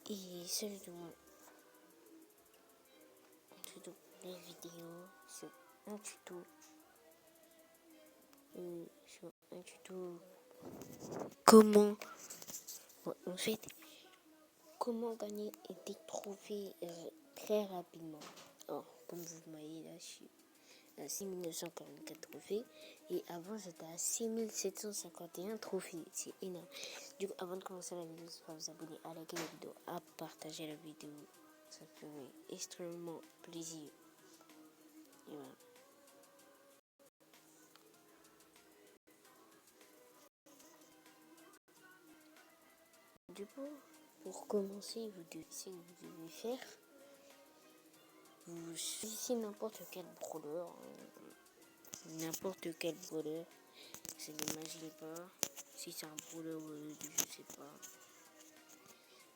Et salut tout le monde. Toute nouvelle vidéo sur un tuto. Comment en fait comment gagner des trophées très rapidement. Alors, comme vous voyez là, je suis à 6944 trophées et avant j'étais à 6751 trophées. C'est énorme. Du coup, avant de commencer la vidéo, n'hésitez pas à vous abonner, à liker la vidéo, à partager la vidéo. Ça ferait extrêmement plaisir. Et voilà. Du coup, pour commencer, vous devez faire, vous choisissez n'importe quel brawler, je n'imagine pas si c'est un brawler, je sais pas,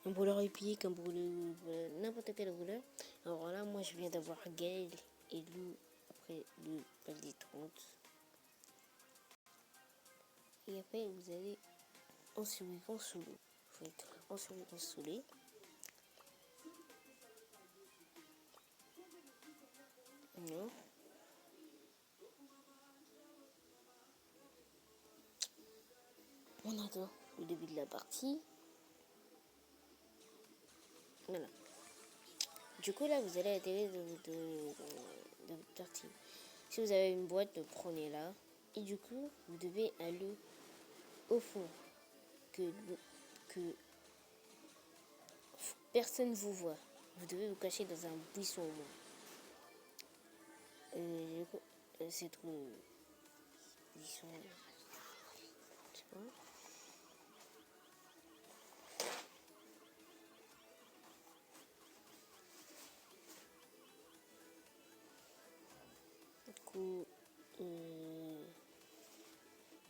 un brawler épique, un brawler, n'importe quel brawler. Alors là, moi je viens d'avoir Gale et Lou après le palier 30. Et après, vous allez en survivant sous l'eau. Il faut être en survivant sous l'eau. Non. On attend le début de la partie. Voilà. Du coup, là, vous allez atterrir de votre partie. Si vous avez une boîte, prenez-la. Et du coup, vous devez aller au fond. Que personne vous voit. Vous devez vous cacher dans un buisson au moins. Du coup, c'est trop... Buisson... Je sais pas. Du coup,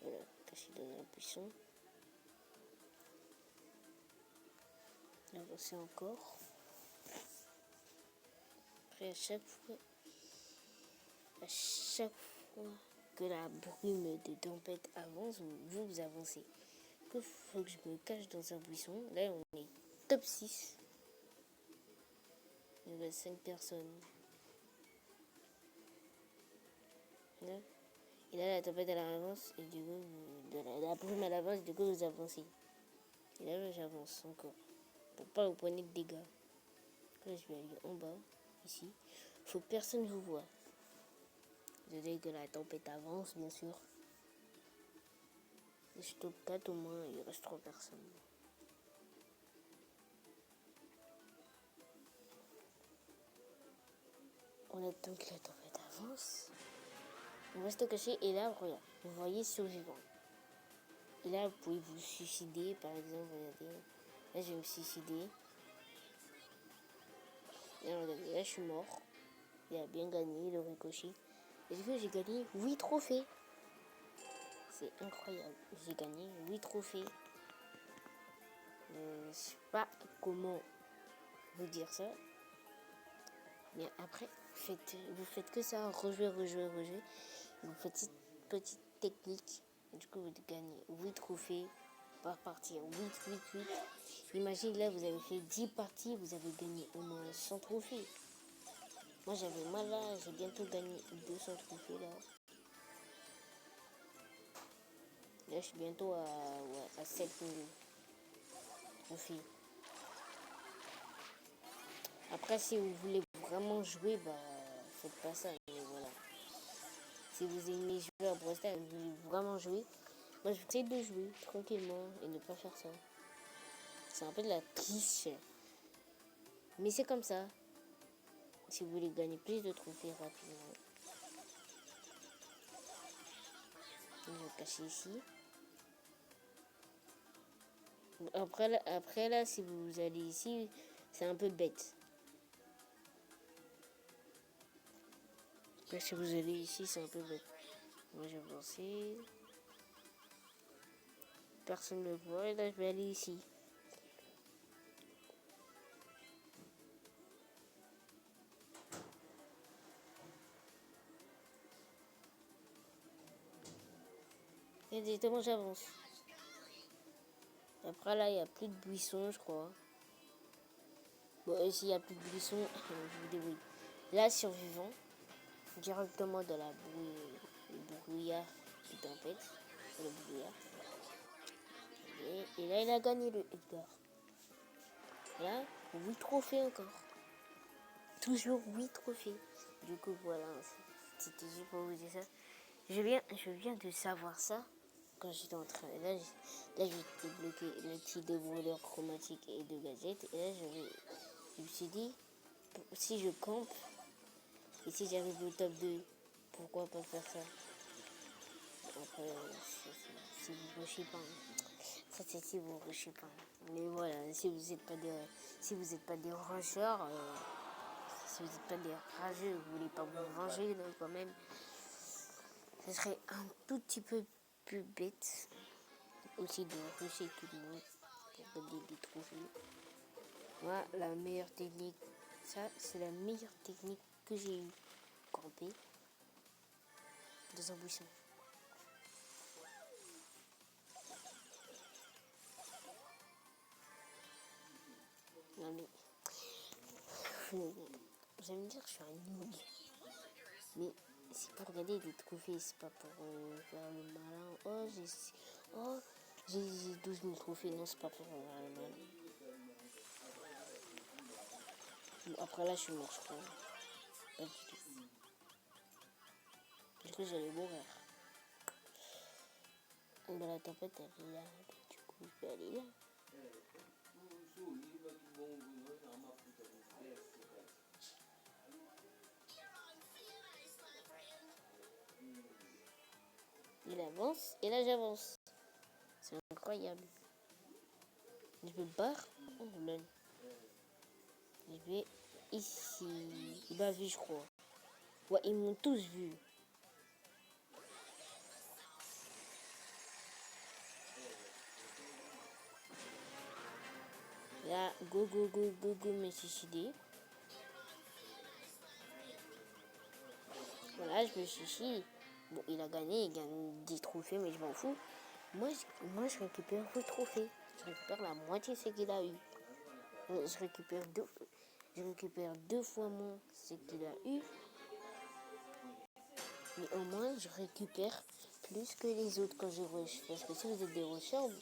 voilà, caché dans un buisson. Avancez encore. Après, à chaque fois que la brume de tempête avance, vous avancez. Il faut que je me cache dans un buisson. Là, on est top 6. Il y a 5 personnes. Là. Et là, la tempête, elle avance. Et du coup, la brume, elle avance. Du coup, vous avancez. Et là, j'avance encore. Pour pas vous prendre de dégâts. Là, je vais aller en bas. Ici. Faut que personne vous voit. Vous savez que la tempête avance, bien sûr. Et je top 4 au moins. Il reste 3 personnes. On attend que la tempête avance. On reste caché et là, regarde, vous voyez survivant. Et là, vous pouvez vous suicider, par exemple, regardez. Là, je vais me suicider. Là, regardez, là, je suis mort. Il a bien gagné, le ricochet. Et du coup, j'ai gagné 8 trophées. C'est incroyable. J'ai gagné 8 trophées. Je sais pas comment vous dire ça. Mais après, vous faites que ça, rejouer. Vous faites une petite technique. Et du coup, vous gagnez 8 trophées par partie. 8. Imagine, là, vous avez fait 10 parties, vous avez gagné au moins 100 trophées. Moi, j'avais mal là, j'ai bientôt gagné 200 trophées là. Là, je suis bientôt à 7000 trophées. Après, si vous voulez vraiment jouer, bah, faites pas ça. Mais voilà. Si vous aimez jouer à Brawl Stars, vous voulez vraiment jouer, moi, je vais essayer de jouer tranquillement et ne pas faire ça. C'est un peu de la triche. Mais c'est comme ça. Si vous voulez gagner plus de trophées rapidement. Je vais cacher ici. Après là, si vous allez ici, c'est un peu bête. Après, si vous allez ici, c'est un peu bête. Moi, j'ai avancé. Personne ne me voit. Et là, je vais aller ici. Et directement, j'avance. Après là, il n'y a plus de buissons, je crois. Bon, s'il n'y a plus de buisson, je vous débrouille. Là, survivant, directement de la brouillard qui tempête. Le brouillard. Et là, il a gagné le Edgar. Là, 8 trophées encore. Toujours 8 trophées. Du coup, voilà. C'était juste pour vous dire ça. Je viens de savoir ça quand j'étais en train. Là, j'ai débloqué le petit de brûleurs chromatiques et de gadgets. Et là, je me suis dit, si je campe, et si j'arrive au top 2, pourquoi pas faire ça? Après, si vous rushez pas. Ça, c'est si vous rushez pas. Mais voilà, si vous n'êtes pas des rushers, si vous n'êtes pas des rageux, vous voulez pas vous venger quand même, ce serait un tout petit peu plus bête aussi de rusher tout le monde pour gagner des trophées. Moi, la meilleure technique, ça, c'est la meilleure technique que j'ai eu campé dans un buisson. Non mais, vous allez me dire que je suis un noob, mais c'est pour gagner des trophées, c'est pas pour faire le malin. J'ai 12 000 trophées, non, c'est pas pour faire le malin. Après là, je suis mort, je crois. Pas du tout. Parce que j'allais mourir. Bah, la tempête, elle est là. Du coup, je vais aller là. Il avance, et là, j'avance. C'est incroyable. Je me barre. Oh, lol. Je vais ici. Il m'a vu, je crois. Ouais, ils m'ont tous vu. Là, go, me suicider. Voilà, je me suicide. Bon, il a gagné, il gagne 10 trophées, mais je m'en fous. Moi, je récupère le trophée. Je récupère la moitié de ce qu'il a eu. Je récupère deux fois moins ce qu'il a eu. Mais au moins, je récupère plus que les autres quand je rush. Parce que si vous êtes des rushers,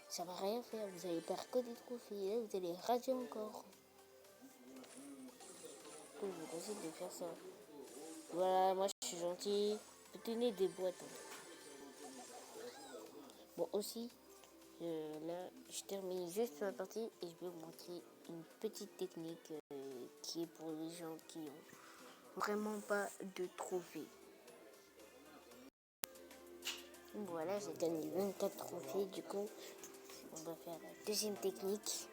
ça va rien faire. Vous allez perdre que des trophées. Et là, vous allez rager encore. Donc, je vous conseille de faire ça. Voilà, moi, je suis gentil. Tenez des boîtes. Bon, aussi, là, je termine juste ma partie et je vais vous montrer une petite technique qui est pour les gens qui ont vraiment pas de trophées. Voilà, j'ai gagné 24 trophées. Du coup, on va faire la deuxième technique.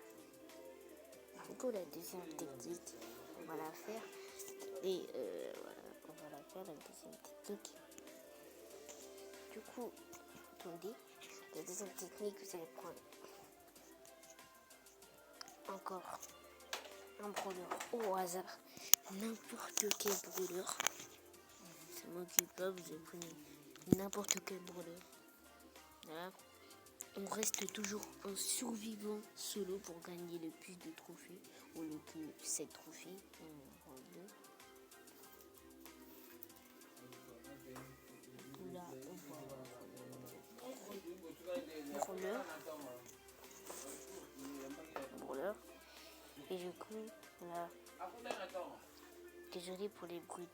Du coup, la deuxième technique, on va la faire. Et voilà, on va la faire, la deuxième technique. Du coup, attendez. La deuxième technique, vous allez prendre encore un brûleur au hasard. N'importe quel brûleur. Ça m'occupe pas, vous apprenez n'importe quel brûleur. Voilà. On reste toujours un survivant solo pour gagner le plus de trophées. Au lieu que 7 trophées. Là, on va brûleur. Et du coup, là, désolé pour les bruits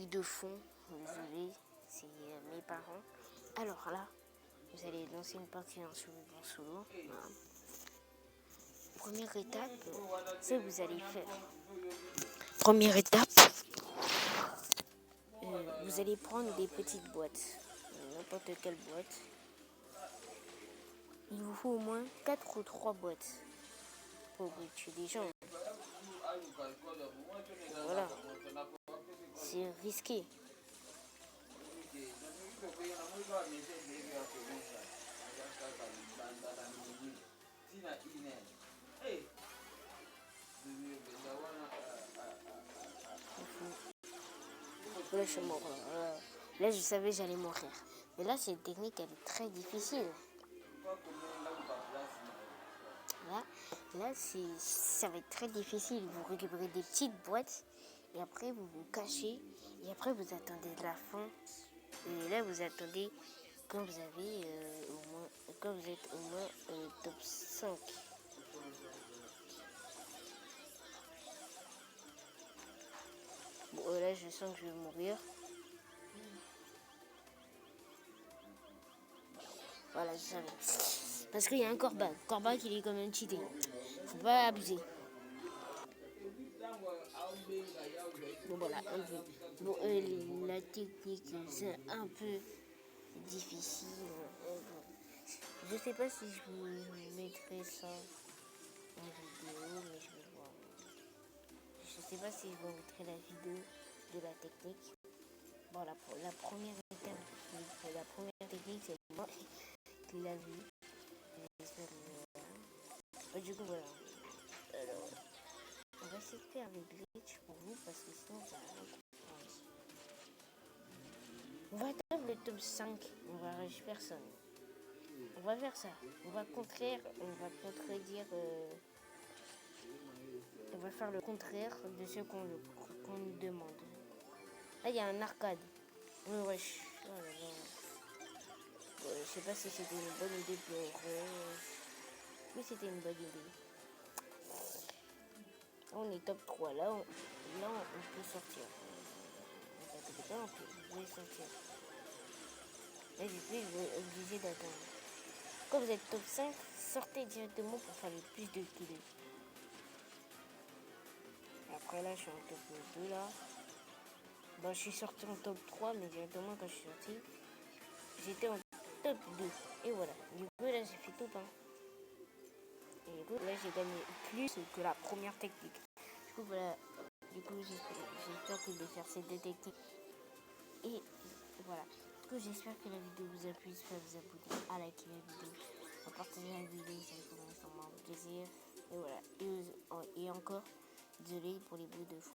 de fond. Désolé, c'est mes parents. Alors là, vous allez lancer une partie en survivant solo. Voilà. Première étape, ce que vous allez faire. Première étape, vous allez prendre des petites boîtes. N'importe quelle boîte. Il vous faut au moins 4 ou 3 boîtes pour tuer des gens. Voilà. C'est risqué. Là, je suis mort. Là, je savais que j'allais mourir. Mais là, cette technique, elle est très difficile. Là, là, ça va être très difficile. Vous récupérez des petites boîtes et après vous vous cachez et après vous attendez la fin. Et là, vous attendez quand vous avez quand vous êtes au moins top 5. Bon, là, je sens que je vais mourir. Voilà, je savais. Parce qu'il y a un Corbac. Corbac, il est quand même cheaté. Faut pas abuser. Bon, voilà, un peu. Bon, la technique, c'est un peu difficile. Je sais pas si je vous mettrai ça en vidéo, mais je vais voir. Je sais pas si je vous montrer la vidéo de la technique. Bon, la première étape, la première technique, c'est moi qui l'a vu. J'espère que du coup, voilà. Alors, on va essayer de faire les glitch pour vous parce que sinon, ça va être. On va atteindre le top 5. On va arracher personne. On va faire ça. On va contredire. On va faire le contraire de ce qu'on nous demande. Là, il y a un arcade. Wesh. Oh là là. Je sais pas si c'était une bonne idée pour. Oui, c'était une bonne idée. Là, on est top 3. Là, on peut sortir. On peut sortir. Là, je suis obligé d'attendre. Quand vous êtes top 5, sortez directement pour faire le plus de kills. Après là, je suis en top 2 là. Bon, je suis sorti en top 3, mais directement quand je suis sorti, j'étais en top 2. Et voilà. Du coup, là, j'ai fait top 1. Et du coup, là, j'ai gagné plus que la première technique. Du coup, voilà. Du coup, j'espère que je vais faire ces deux techniques. Et voilà. Du coup, j'espère que la vidéo vous a plu. J'espère que vous abonner, à liker la vidéo, à partager la vidéo, ça me ferait extrêmement plaisir. Et voilà. Et encore, désolé pour les bruits de fond.